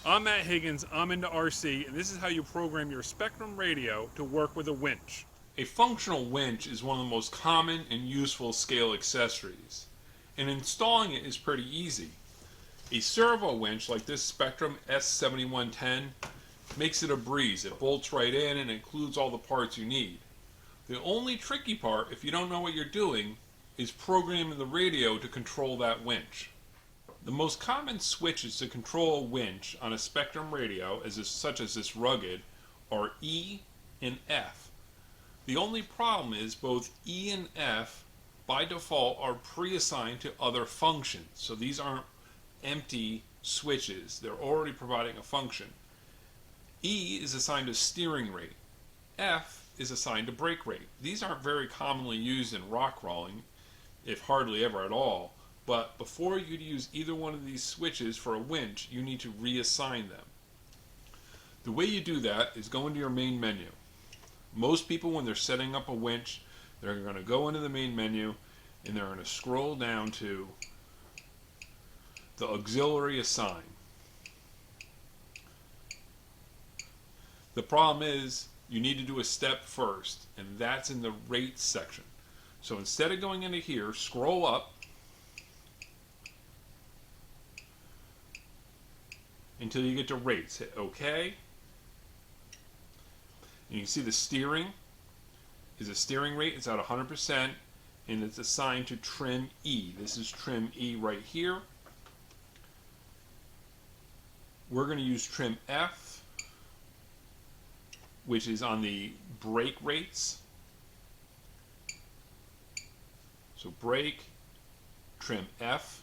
I'm Matt Higgins, I'm into RC, and this is how you program your Spektrum radio to work with a winch. A functional winch is one of the most common and useful scale accessories, and installing it is pretty easy. A servo winch like this Spektrum S7110 makes it a breeze. It bolts right in and includes all the parts you need. The only tricky part, if you don't know what you're doing, is programming the radio to control that winch. The most common switches to control a winch on a Spektrum radio, such as this Rugged, are E and F. The only problem is both E and F by default are pre-assigned to other functions. So these aren't empty switches. They're already providing a function. E is assigned to steering rate. F is assigned to brake rate. These aren't very commonly used in rock crawling, if hardly ever at all. But before you'd use either one of these switches for a winch, you need to reassign them. The way you do that is go into your main menu. Most people, when they're setting up a winch, they're going to go into the main menu and they're going to scroll down to the auxiliary assign. The problem is you need to do a step first, and that's in the rates section. So instead of going into here, scroll up until you get to rates. Hit OK. And you can see the steering is a steering rate. It's at 100%, and it's assigned to trim E. This is trim E right here. We're going to use trim F, which is on the brake rates. So brake, trim F.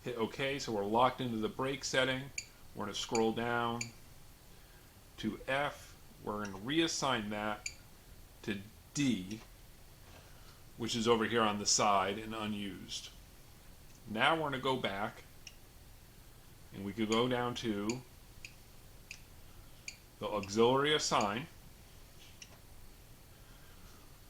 Hit OK, so we're locked into the brake setting. We're going to scroll down to F. We're going to reassign that to D, which is over here on the side and unused. Now we're going to go back, and we could go down to the auxiliary assign.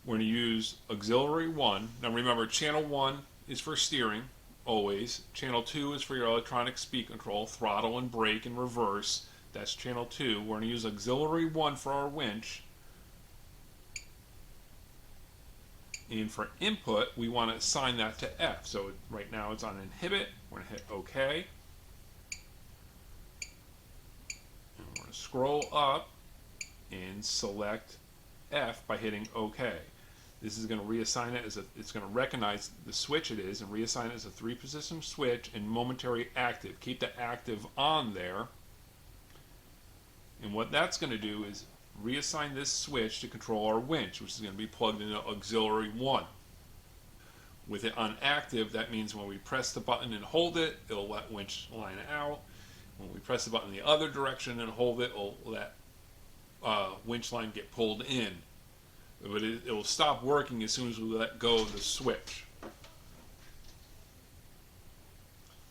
We're going to use auxiliary 1. Now remember, channel 1 is for steering, always. Channel 2 is for your electronic speed control, throttle and brake and reverse. That's channel 2. We're going to use auxiliary 1 for our winch. And for input, we want to assign that to F. So right now it's on inhibit. We're going to hit OK. And we're going to scroll up and select F by hitting OK. This is going to reassign it it's going to recognize the switch it is and reassign it as a 3-position switch and momentary active. Keep the active on there. And what that's going to do is reassign this switch to control our winch, which is going to be plugged into auxiliary 1. With it on active, that means when we press the button and hold it, it'll let winch line out. When we press the button the other direction and hold it, it'll let winch line get pulled in. But it will stop working as soon as we let go of the switch.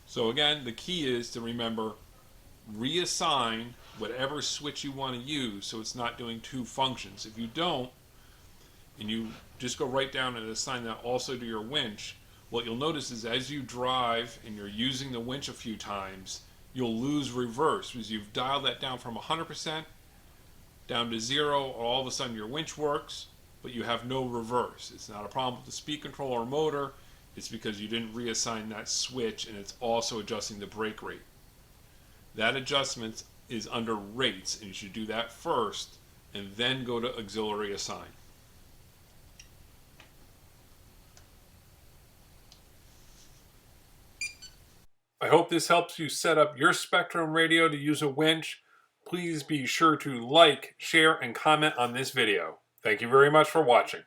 So again, the key is to remember, reassign whatever switch you want to use so it's not doing two functions. If you don't, and you just go right down and assign that also to your winch, what you'll notice is as you drive and you're using the winch a few times, you'll lose reverse because you've dialed that down from 100% down to 0. All of a sudden your winch works, but you have no reverse. It's not a problem with the speed control or motor. It's because you didn't reassign that switch, and it's also adjusting the brake rate. That adjustment is under rates, and you should do that first and then go to auxiliary assign. I hope this helps you set up your Spektrum radio to use a winch. Please be sure to like, share, and comment on this video. Thank you very much for watching.